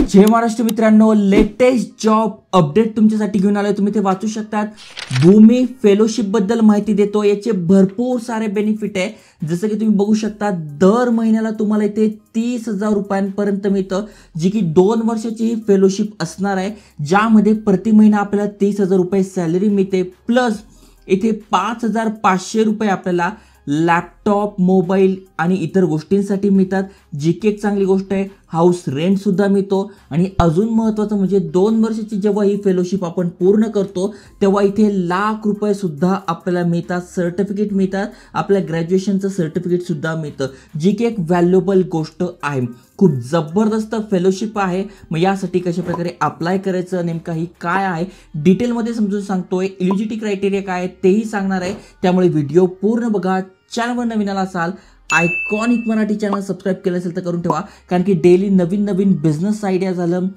जय महाराष्ट्र मित्रांनो, latest job update तुमच्यासाठी घेऊन आलोय। तुम्ही ते वाचू शकतात। भूमी फेलोशिप बद्दल माहिती देतो। याचे भरपूर सारे बेनिफिट आहे। जसं की तुम्ही बघू शकता, दर महिन्याला तुम्हाला इथे 30,000 रुपयांपर्यंत मिळतं, जी की 2 वर्षाची ही फेलोशिप असणार आहे, ज्यामध्ये प्रति महिना आपल्याला 30,000 रुपये सॅलरी मिळते। प्लस इथे 5,500 रुपये आपल्याला लॅपटॉप, मोबाईल आणि इतर गोष्टींसाठी मिळतात, जी की एक चांगली गोष्ट आहे। हाऊस रेंट सुद्धा मिळतो आणि अजून महत्त्वाचं म्हणजे 2 वर्षाची जेव्हा ही फेलोशिप आपण पूर्ण करतो तेव्हा इथे लाख रुपये सुद्धा आपल्याला मिळतात, सर्टिफिकेट मिळतात, आपल्या ग्रॅज्युएशनचं सर्टिफिकेट सुद्धा मिळतं, जी की एक व्हॅल्युएबल गोष्ट आहे। खूप जबरदस्त फेलोशिप आहे। मग यासाठी कशा प्रकारे अप्लाय करायचं, नेमका ही काय आहे डिटेलमध्ये समजून सांगतोय। एलिजिबिलिटी क्रायटेरिया काय आहे तेही सांगणार आहे, त्यामुळे व्हिडिओ पूर्ण बघा। चॅनलवर नवीन आला असाल, आयकॉनिक मराठी चॅनल सबस्क्राईब केलं असेल तर करून ठेवा, कारण की डेली नवीन बिझनेस आयडिया झालं,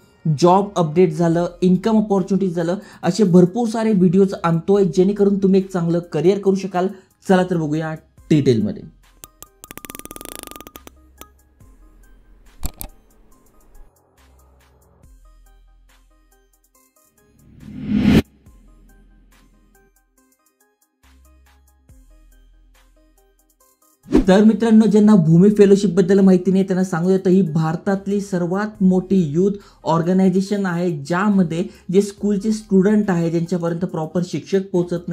जॉब अपडेट झालं, इन्कम अपॉर्च्युनिटीज झालं, असे भरपूर सारे व्हिडिओज आणतोय जेणेकरून तुम्ही एक चांगलं करिअर करू शकाल। चला तर बघूया डिटेलमध्ये। तर मित्रांनो, ज्यांना भूमी फेलोशिप बद्दल माहिती नाही त्यांना सांगू देतो, ही भारतातली सर्वात मोठी यूथ ऑर्गनायझेशन आहे, ज्यामध्ये जे स्कूलचे स्टुडंट आहे ज्यांच्यापर्यंत प्रॉपर शिक्षण पोहोचत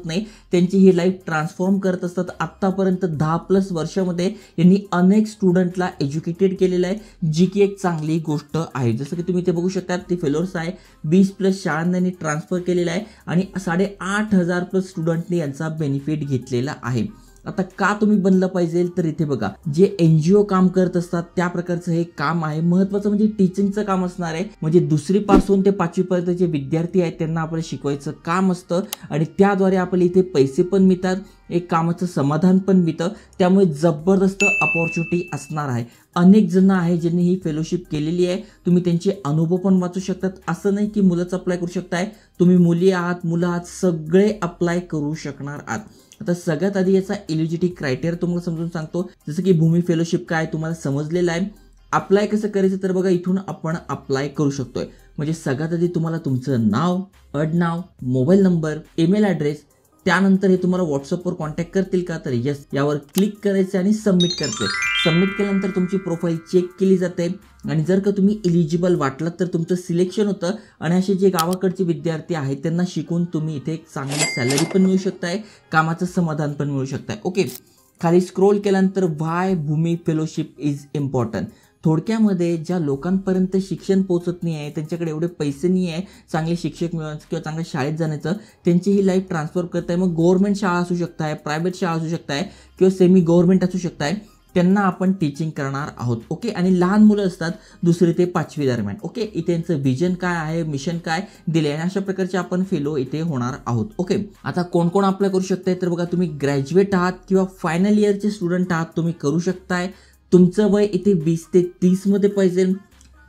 नाही त्यांची ही लाईफ ट्रान्सफॉर्म करत असतात। आत्तापर्यंत 10+ वर्षामध्ये यांनी अनेक स्टुडंटला एज्युकेटेड केलेलं आहे, जी की एक चांगली गोष्ट आहे। जसं की तुम्ही ते बघू शकता, ती फेलोर्स आहे 20+ शाळांनी ट्रान्सफर केलेला आहे आणि 8,500+ स्टुडंटनी यांचा बेनिफिट घेतलेला आहे। आता का तुम्ही बनलं पाहिजे, तर इथे बघा, जे NGO काम करत असतात त्या प्रकारचं हे काम आहे। महत्त्वाचं म्हणजे टीचिंगचं काम असणार आहे, म्हणजे 2री पासून ते 5वी पर्यंत जे विद्यार्थी आहेत त्यांना आपलं शिकवायचं काम असतं आणि त्याद्वारे आपल्याला इथे पैसे पण मिळतात, एक कामाचं समाधान पण मिळतं, त्यामुळे जबरदस्त अपॉर्च्युनिटी असणार आहे। अनेक जण आहे ज्यांनी ही फेलोशिप केलेली आहे, तुम्ही त्यांचे अनुभव पण वाचू शकतात। असं नाही की मुलंच अप्लाय करू शकताय, तुम्ही मुली आहात, मुलं आहात, सगळे अप्लाय करू शकणार आहात। आता सगळ्यात आधी याचा एलिजिबिलिटी क्रायटेरिया तुम्हाला समजून सांगतो। जसं की भूमी फेलोशिप काय तुम्हाला समजलेलं आहे। अप्लाय कसं करायचं, तर बघा, इथून आपण अप्लाय करू शकतोय। म्हणजे सगळ्यात आधी तुम्हाला तुमचं नाव, आडनाव, मोबाईल नंबर, ईमेल ॲड्रेस, त्यानंतर हे तुम्हाला व्हॉट्सअपवर कॉन्टॅक्ट करतील का, तर यस यावर क्लिक करायचं आणि सबमिट करायचं। सबमिट केल्यानंतर तुमची प्रोफाईल चेक केली जाते आणि जर का तुम्ही एलिजिबल वाटलात तर तुमचं सिलेक्शन होतं आणि असे जे गावाकडचे विद्यार्थी आहेत त्यांना शिकून तुम्ही इथे एक चांगली सॅलरी पण मिळू शकताय, कामाचं समाधान पण मिळू शकताय। ओके, खाली स्क्रोल केल्यानंतर व्हाय भूमी फेलोशिप इज इम्पॉर्टंट। थोडक्यामध्ये ज्या लोकांपर्यंत शिक्षण पोहोचत नाही आहे, त्यांच्याकडे एवढे पैसे नाही आहे चांगले शिक्षक मिळवायचं किंवा चांगल्या शाळेत जाण्याचं, त्यांची ही लाईफ ट्रान्सफर करताय। मग गव्हर्नमेंट शाळा असू शकताय, प्रायव्हेट शाळा असू शकताय किंवा सेमी गव्हर्नमेंट असू शकताय, त्यांना आपण टीचिंग करणार आहोत। ओके, आणि लहान मुलं असतात 2री ते 5वी दरम्यान। ओके, इथे यांचं विजन काय आहे, मिशन काय दिले आणि अशा प्रकारचे आपण फेलो इथे होणार आहोत। ओके, आता कोण कोण अप्लाय करू शकताय, तर बघा, तुम्ही ग्रॅज्युएट आहात किंवा फायनल इयरचे स्टुडंट आहात, तुम्ही करू शकताय। तुमचं वय इथे 20 ते 30 मध्ये पाहिजे।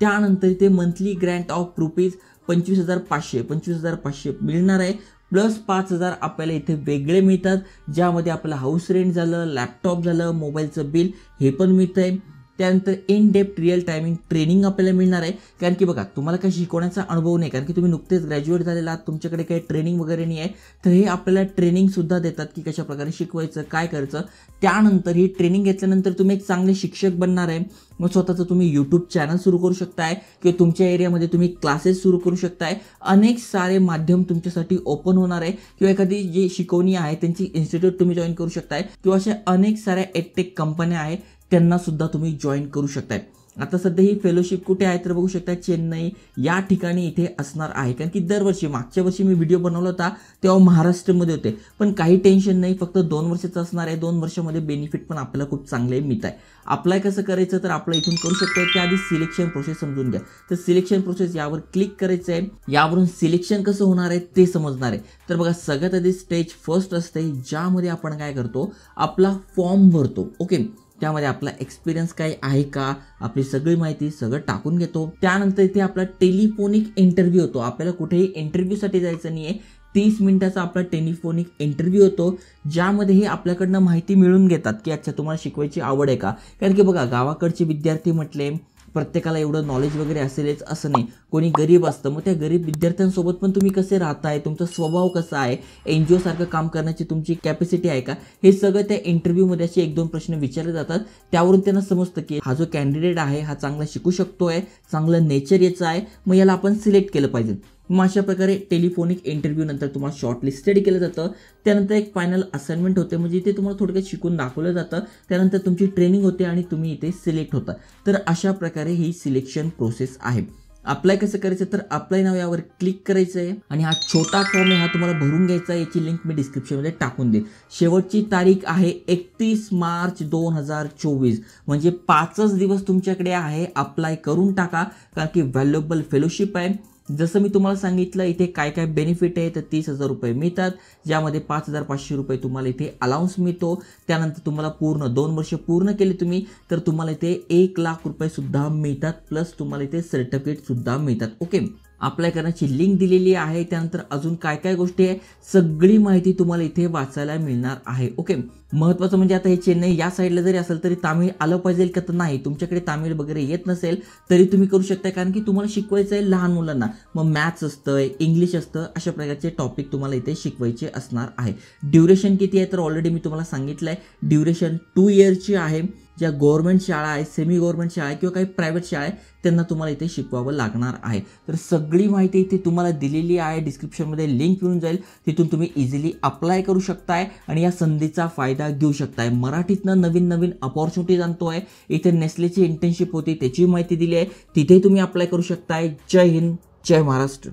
त्यानंतर इथे मंथली ग्रँट ऑफ रुपीज 25,500 मिळणार आहे, प्लस 5,000 आपल्याला इथे वेगळे मिळतात, ज्यामध्ये आपलं हाऊस रेंट झालं, लॅपटॉप झालं, मोबाईलचं बिल हे पण मिळतंय। त्यानंतर in depth real timing training आपल्याला मिळणार आहे, कारण की बघा, तुम्हाला काही शिकवण्याचा अनुभव नाही, कारण की तुम्ही नुकतेच ग्रॅज्युएट झालेला आहात, तुमच्याकडे काही ट्रेनिंग वगैरे नाही आहे, तर हे आपल्याला ट्रेनिंग सुद्धा देतात की कशा प्रकारे शिकवायचं, काय करायचं। त्यानंतर ही ट्रेनिंग घेतल्यानंतर तुम्ही एक चांगले शिक्षक बनणार आहे। मग स्वतःचं तुम्ही यूट्यूब चॅनल सुरू करू शकताय किंवा तुमच्या एरियामध्ये तुम्ही क्लासेस सुरू करू शकताय। अनेक सारे माध्यम तुमच्यासाठी ओपन होणार आहे, किंवा एखादी जी शिकवणी आहे त्यांची इन्स्टिट्यूट तुम्ही जॉईन करू शकताय, किंवा अशा अनेक साऱ्या एडटेक कंपन्या आहेत त्यांना सुद्धा तुम्ही जॉईन करू शकताय। आता सध्या ही फेलोशिप कुठे आहे, तर बघू शकता चेन्नई या ठिकाणी इथे असणार आहे, कारण की दरवर्षी, मागच्या वर्षी मी व्हिडिओ बनवला होता तेव्हा महाराष्ट्रामध्ये होते, पण काही टेन्शन नाही, फक्त 2 वर्षाचं असणार आहे। 2 वर्षामध्ये बेनिफिट पण आपल्याला खूप चांगले मिळत आहे। अप्लाय कसं करायचं, तर आपलं इथून करू शकतो। त्याआधी सिलेक्शन प्रोसेस समजून घ्या। तर सिलेक्शन प्रोसेस यावर क्लिक करायचं आहे, यावरून सिलेक्शन कसं होणार आहे ते समजणार आहे। तर बघा, सगळ्यात आधी स्टेज फर्स्ट असते, ज्यामध्ये आपण काय करतो, आपला फॉर्म भरतो। ओके, त्यामध्ये आपला एक्सपिरियन्स काय आहे का, आपली सगळी माहिती सगळं टाकून घेतो। त्यानंतर इथे आपला टेलिफोनिक इंटरव्ह्यू होतो। आपल्याला कुठेही इंटरव्ह्यूसाठी जायचं नाही आहे, 30 मिनिटाचा आपला टेलिफोनिक इंटरव्ह्यू होतो, ज्यामध्ये हे आपल्याकडनं माहिती मिळून घेतात की अच्छा तुम्हाला शिकवायची आवड आहे का। कारण की बघा, गावाकडचे विद्यार्थी म्हटले प्रत्येकाला एवढं नॉलेज वगैरे असेलच असं नाही, कोणी गरीब असतं, मग त्या गरीब विद्यार्थ्यांसोबत पण तुम्ही कसे राहताय, तुमचा स्वभाव कसा आहे, NGO सारखं काम करण्याची तुमची कॅपॅसिटी आहे का, हे सगळं त्या इंटरव्ह्यूमध्ये असे 1-2 प्रश्न विचारले जातात. त्यावरून त्यांना समजतं की हा जो कॅन्डिडेट आहे हा चांगला शिकू शकतोय, चांगलं नेचर याचं आहे, मग याला आपण सिलेक्ट केलं पाहिजे. मग अशा प्रकारे टेलिफोनिक इंटरव्ह्यू नंतर तुम्हाला शॉर्टलिस्टेड केलं जातं. त्यानंतर एक फायनल असाइनमेंट होते, म्हणजे इथे तुम्हाला थोडक्यात शिकून दाखवलं जातं. त्यानंतर तुमची ट्रेनिंग होते आणि तुम्ही इथे सिलेक्ट होता. तर अशा प्रकारे ही सिलेक्शन प्रोसेस आहे. अप्लाय कसं करायचं, तर अप्लाय नाव यावर क्लिक करायचं आहे आणि हा छोटा फॉर्म आहे हा तुम्हाला भरून घ्यायचा आहे. याची लिंक मी डिस्क्रिप्शनमध्ये टाकून देईन. शेवटची तारीख आहे 31 मार्च 2024, म्हणजे 5च दिवस तुमच्याकडे आहे. अप्लाय करून टाका, कारण की व्हॅल्युएबल फेलोशिप आहे. जसं मी तुम्हाला सांगितलं इथे काय काय बेनिफिट आहे, तर 30,000 रुपये मिळतात, ज्यामध्ये 5,500 रुपये तुम्हाला इथे अलाउन्स मिळतो. त्यानंतर तुम्हाला पूर्ण 2 वर्ष पूर्ण केले तुम्ही तर तुम्हाला इथे 1,00,000 रुपये सुद्धा मिळतात, प्लस तुम्हाला इथे सर्टिफिकेट सुद्धा मिळतात. ओके, अप्लाय करण्याची लिंक दिलेली आहे. त्यानंतर अजून काय काय गोष्टी आहे सगळी माहिती तुम्हाला इथे वाचायला मिळणार आहे. ओके, महत्त्वाचं म्हणजे आता हे चेन्नई या साईडला जरी असेल तरी तामिळ आलं पाहिजे का, तर नाही, तुमच्याकडे तामिळ वगैरे येत नसेल तरी तुम्ही करू शकता, कारण की तुम्हाला शिकवायचं आहे लहान मुलांना. मग मॅथ्स असतं, इंग्लिश असतं, अशा प्रकारचे टॉपिक तुम्हाला इथे शिकवायचे असणार आहे. ड्युरेशन किती आहे, तर ऑलरेडी मी तुम्हाला सांगितलं आहे, ड्युरेशन 2 इयर्सची आहे. ज्या गव्हर्नमेंट शाळा आहे, सेमी गव्हर्नमेंट शाळा आहे किंवा काही प्रायव्हेट शाळा आहे त्यांना तुम्हाला इथे शिकवावं लागणार आहे. तर सगळी माहिती इथे तुम्हाला दिलेली आहे. डिस्क्रिप्शनमध्ये लिंक मिळून जाईल, तिथून तुम्ही इझिली अप्लाय करू शकताय आणि या संधीचा फायदा घेऊ शकताय. मराठीतनं नवीन नवीन अपॉर्च्युनिटीज आणतोय. इथे नेस्लेची इंटर्नशिप होती त्याची माहिती दिली आहे, तिथे तुम्ही अप्लाय करू शकताय. जय हिंद, जय महाराष्ट्र.